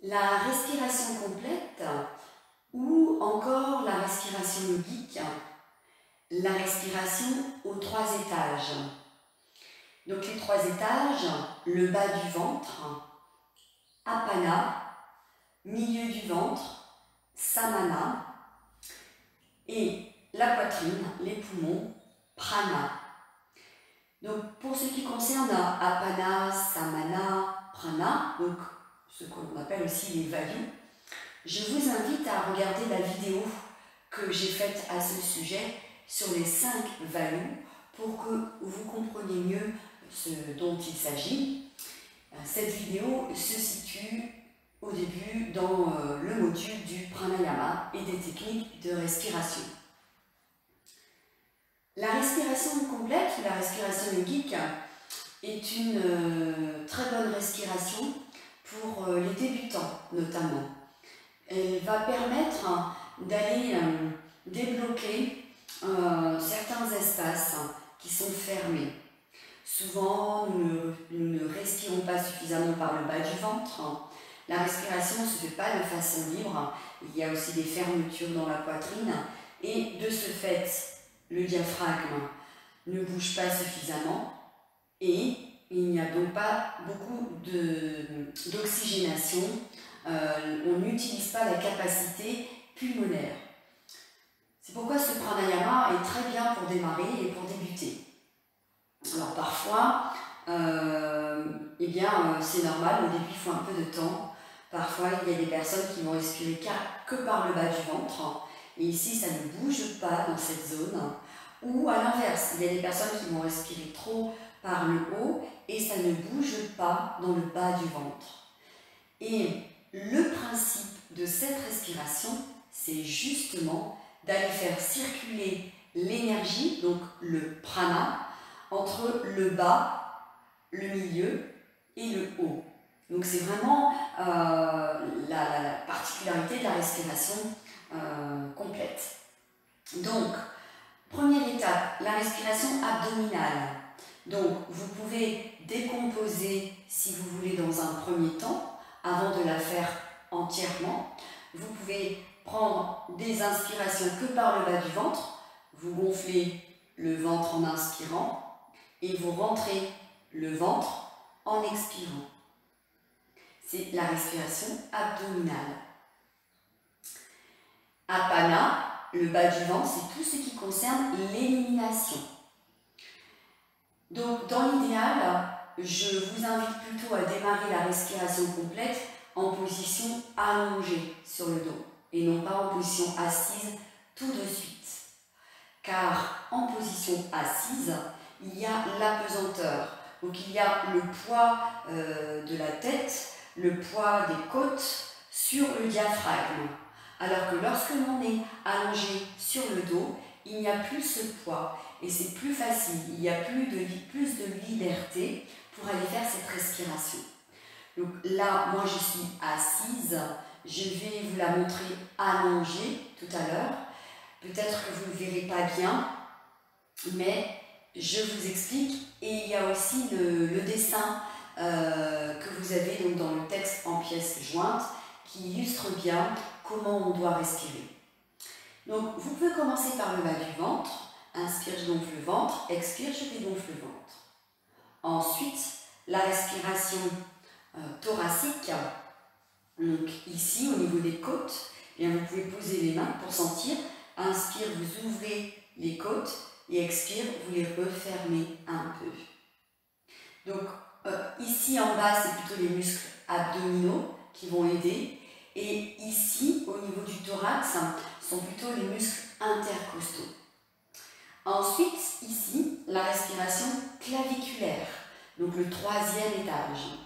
La respiration complète ou encore la respiration yogique, la respiration aux 3 étages. Donc les 3 étages, le bas du ventre, Apana, milieu du ventre, Samana, et la poitrine, les poumons, Prana. Donc pour ce qui concerne Apana, Samana, Prana, donc ce qu'on appelle aussi les vayus, je vous invite à regarder la vidéo que j'ai faite à ce sujet sur les 5 vayus pour que vous compreniez mieux ce dont il s'agit. Cette vidéo se situe au début dans le module du pranayama et des techniques de respiration. La respiration complète, la respiration yogique, est une très bonne respiration pour les débutants notamment. Elle va permettre d'aller débloquer certains espaces qui sont fermés. Souvent, nous ne respirons pas suffisamment par le bas du ventre. La respiration ne se fait pas de façon libre. Il y a aussi des fermetures dans la poitrine. Et de ce fait, le diaphragme ne bouge pas suffisamment. Et il n'y a donc pas beaucoup d'oxygénation. On n'utilise pas la capacité pulmonaire. C'est pourquoi ce pranayama est très bien pour démarrer et pour débuter. Alors parfois, c'est normal, au début il faut un peu de temps. Parfois il y a des personnes qui vont respirer que par le bas du ventre. Et ici ça ne bouge pas dans cette zone. Ou à l'inverse, il y a des personnes qui vont respirer trop par le haut et ça ne bouge pas dans le bas du ventre. Et le principe de cette respiration, c'est justement d'aller faire circuler l'énergie, donc le prana, entre le bas, le milieu et le haut. Donc c'est vraiment la particularité de la respiration complète. Donc, première étape, la respiration abdominale. Donc, vous pouvez décomposer, si vous voulez, dans un premier temps, avant de la faire entièrement. Vous pouvez prendre des inspirations que par le bas du ventre. Vous gonflez le ventre en inspirant et vous rentrez le ventre en expirant. C'est la respiration abdominale. Apana, le bas du ventre, c'est tout ce qui concerne l'élimination. Donc, dans l'idéal, je vous invite plutôt à démarrer la respiration complète en position allongée sur le dos et non pas en position assise tout de suite. Car en position assise, il y a l'apesanteur. Donc, il y a le poids de la tête, le poids des côtes sur le diaphragme. Alors que lorsque l'on est allongé sur le dos, il n'y a plus ce poids et c'est plus facile, il y a plus de liberté pour aller faire cette respiration. Donc là, moi je suis assise, je vais vous la montrer allongée tout à l'heure. Peut-être que vous ne le verrez pas bien, mais je vous explique. Et il y a aussi le dessin que vous avez donc dans le texte en pièces jointes qui illustre bien comment on doit respirer. Donc, vous pouvez commencer par le bas du ventre. Inspire, je gonfle le ventre. Expire, je dégonfle le ventre. Ensuite, la respiration thoracique. Donc, ici, au niveau des côtes, eh bien, vous pouvez poser les mains pour sentir. Inspire, vous ouvrez les côtes. Et expire, vous les refermez un peu. Donc, ici en bas, c'est plutôt les muscles abdominaux qui vont aider. Et ici, au niveau du thorax, sont plutôt les muscles intercostaux. Ensuite, ici, la respiration claviculaire, donc le 3e étage.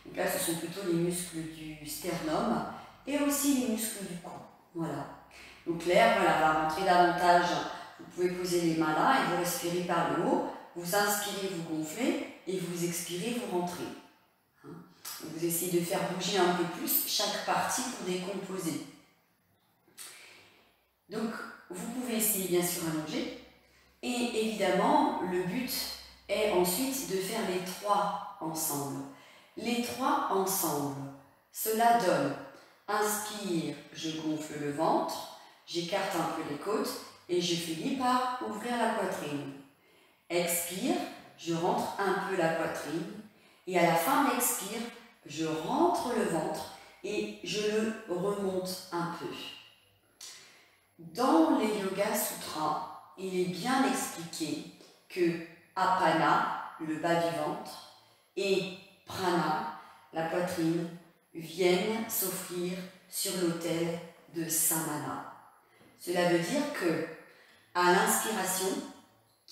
Donc là, ce sont plutôt les muscles du sternum et aussi les muscles du cou. Voilà. Donc l'air va rentrer davantage. Vous pouvez poser les mains là et vous respirez par le haut. Vous inspirez, vous gonflez et vous expirez, vous rentrez. Vous essayez de faire bouger un peu plus chaque partie pour décomposer. Donc, vous pouvez essayer bien sûr allonger. Et évidemment, le but est ensuite de faire les 3 ensemble. Les 3 ensemble. Cela donne, inspire, je gonfle le ventre, j'écarte un peu les côtes et je finis par ouvrir la poitrine. Expire, je rentre un peu la poitrine et à la fin de l'expire, je rentre le ventre et je le remonte un peu. Dans les Yoga Sutras, il est bien expliqué que Apana, le bas du ventre, et Prana, la poitrine, viennent s'offrir sur l'autel de Samana. Cela veut dire que, à l'inspiration,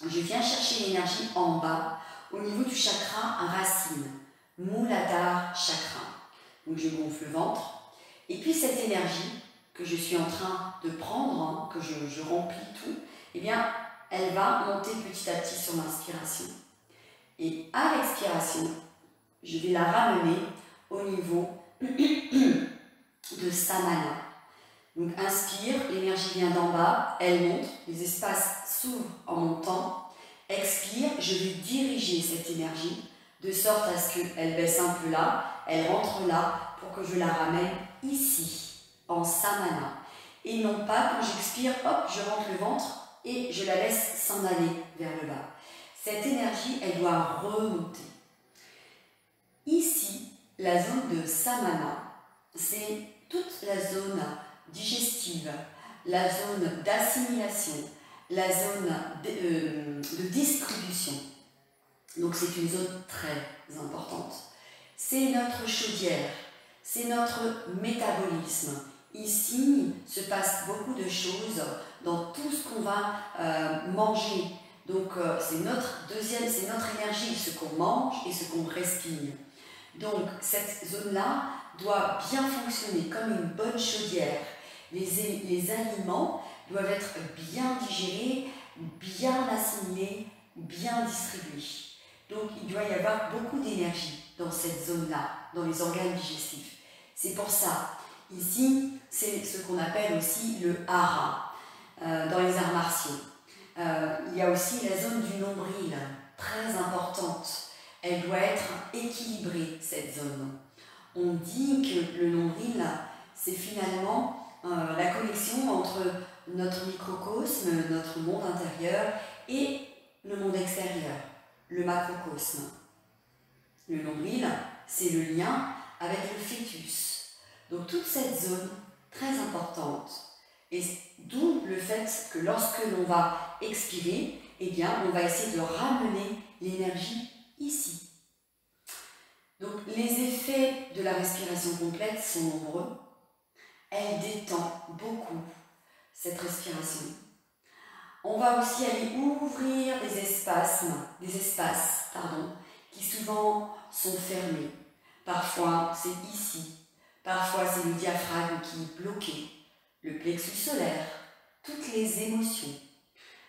je viens chercher l'énergie en bas, au niveau du chakra racine, Muladhara chakra. Donc je gonfle le ventre, et puis cette énergie que je suis en train de prendre, que je remplis tout, eh bien, elle va monter petit à petit sur l'inspiration. Et à l'expiration, je vais la ramener au niveau de Samana. Donc inspire, l'énergie vient d'en bas, elle monte, les espaces s'ouvrent en montant. Expire, je vais diriger cette énergie de sorte à ce qu'elle baisse un peu là, elle rentre là pour que je la ramène ici, en Samana. Et non pas quand j'expire, hop, je rentre le ventre et je la laisse s'en aller vers le bas. Cette énergie, elle doit remonter. Ici, la zone de Samana, c'est toute la zone digestive, la zone d'assimilation, la zone de distribution. Donc c'est une zone très importante. C'est notre chaudière, c'est notre métabolisme. Ici se passe beaucoup de choses dans tout ce qu'on va manger. Donc c'est notre énergie, ce qu'on mange et ce qu'on respire. Donc cette zone-là doit bien fonctionner comme une bonne chaudière. Les aliments doivent être bien digérés, bien assimilés, bien distribués. Donc il doit y avoir beaucoup d'énergie dans cette zone-là, dans les organes digestifs. C'est pour ça, ici, c'est ce qu'on appelle aussi le hara dans les arts martiaux. Il y a aussi la zone du nombril, très importante. Elle doit être équilibrée, cette zone. On dit que le nombril, c'est finalement la connexion entre notre microcosme, notre monde intérieur et le monde extérieur, le macrocosme. Le nombril, c'est le lien avec le fœtus. Donc toute cette zone très importante. Et d'où le fait que lorsque l'on va expirer, eh bien, on va essayer de ramener l'énergie ici. Donc les effets de la respiration complète sont nombreux. Elle détend beaucoup cette respiration. On va aussi aller ouvrir des espaces qui souvent sont fermés. Parfois c'est ici, parfois c'est le diaphragme qui est bloqué, le plexus solaire, toutes les émotions,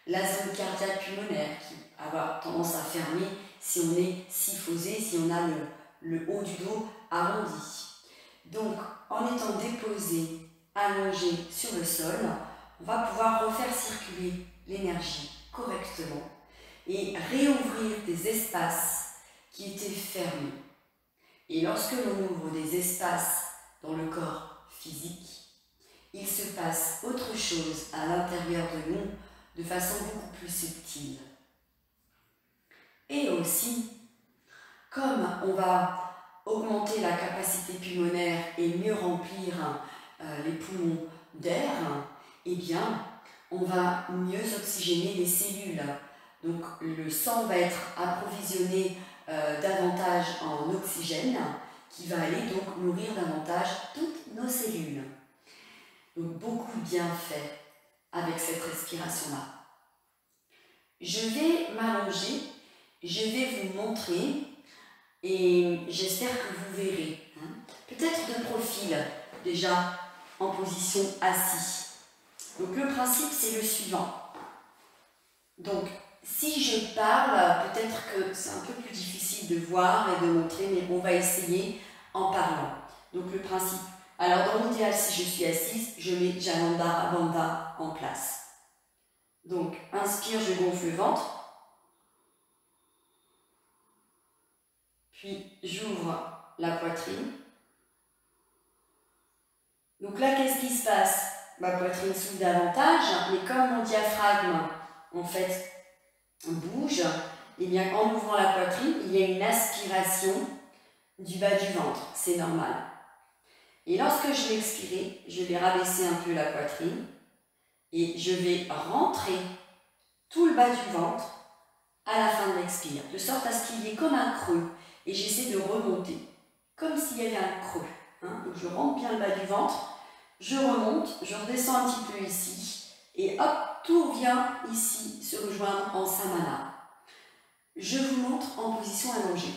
la zone cardiaque pulmonaire qui va avoir tendance à fermer si on est syphosé, si on a le haut du dos arrondi. Donc en étant déposé, allongé sur le sol, on va pouvoir refaire circuler l'énergie correctement et réouvrir des espaces qui étaient fermés. Et lorsque l'on ouvre des espaces dans le corps physique, il se passe autre chose à l'intérieur de nous de façon beaucoup plus subtile. Et aussi, comme on va augmenter la capacité pulmonaire et mieux remplir les poumons d'air, eh bien, on va mieux oxygéner les cellules. Donc le sang va être approvisionné davantage en oxygène qui va aller donc nourrir davantage toutes nos cellules. Donc beaucoup de bienfaits avec cette respiration-là. Je vais m'allonger, je vais vous montrer et j'espère que vous verrez. Peut-être de profil, déjà en position assis. Donc le principe c'est le suivant. Donc si je parle, peut-être que c'est un peu plus difficile de voir et de montrer, mais on va essayer en parlant. Donc le principe, alors dans l'idéal si je suis assise, je mets Jalandhara Bandha en place. Donc inspire, je gonfle le ventre. Puis j'ouvre la poitrine. Donc là, qu'est-ce qui se passe? Ma poitrine s'ouvre davantage, mais comme mon diaphragme, en fait, bouge, et bien en ouvrant la poitrine, il y a une aspiration du bas du ventre. C'est normal. Et lorsque je vais expirer, je vais rabaisser un peu la poitrine et je vais rentrer tout le bas du ventre à la fin de l'expire, de sorte à ce qu'il y ait comme un creux. Et j'essaie de remonter, comme s'il y avait un creux. Donc je rentre bien le bas du ventre, je remonte, je redescends un petit peu ici, et hop, tout vient ici se rejoindre en samana. Je vous montre en position allongée.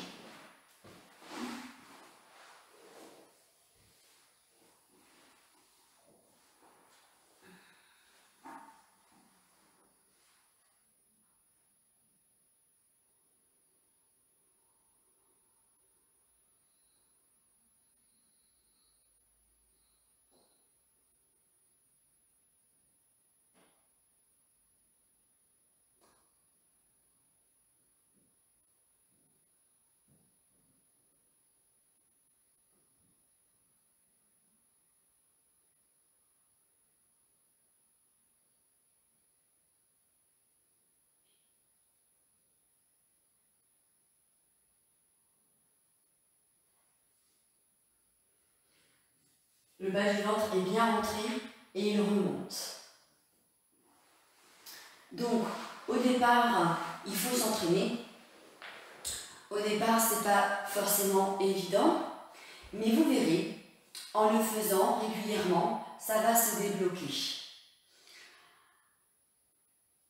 Le bas du ventre est bien rentré et il remonte. Donc, au départ, il faut s'entraîner. Au départ, ce n'est pas forcément évident, mais vous verrez, en le faisant régulièrement, ça va se débloquer.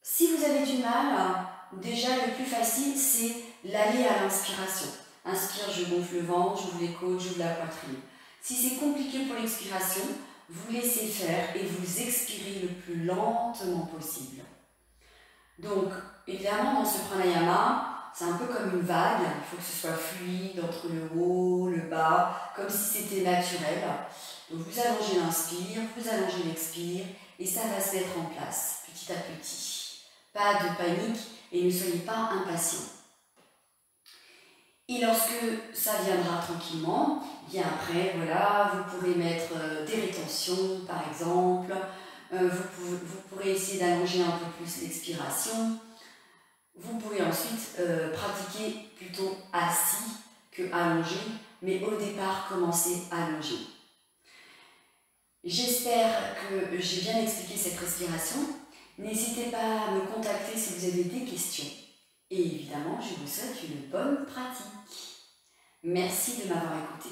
Si vous avez du mal, déjà le plus facile, c'est l'aller à l'inspiration. Inspire, je gonfle le ventre, j'ouvre les côtes, j'ouvre la poitrine. Si c'est compliqué pour l'expiration, vous laissez faire et vous expirez le plus lentement possible. Donc, évidemment, dans ce pranayama, c'est un peu comme une vague, il faut que ce soit fluide entre le haut, le bas, comme si c'était naturel. Donc vous allongez l'inspire, vous allongez l'expire, et ça va se mettre en place, petit à petit. Pas de panique, et ne soyez pas impatients. Et lorsque ça viendra tranquillement, bien après, voilà, vous pourrez mettre des rétentions, par exemple. Vous pourrez essayer d'allonger un peu plus l'expiration. Vous pourrez ensuite pratiquer plutôt assis que allongé, mais au départ, commencez allongé. J'espère que j'ai bien expliqué cette respiration. N'hésitez pas à me contacter si vous avez des questions. Et évidemment, je vous souhaite une bonne pratique. Merci de m'avoir écouté.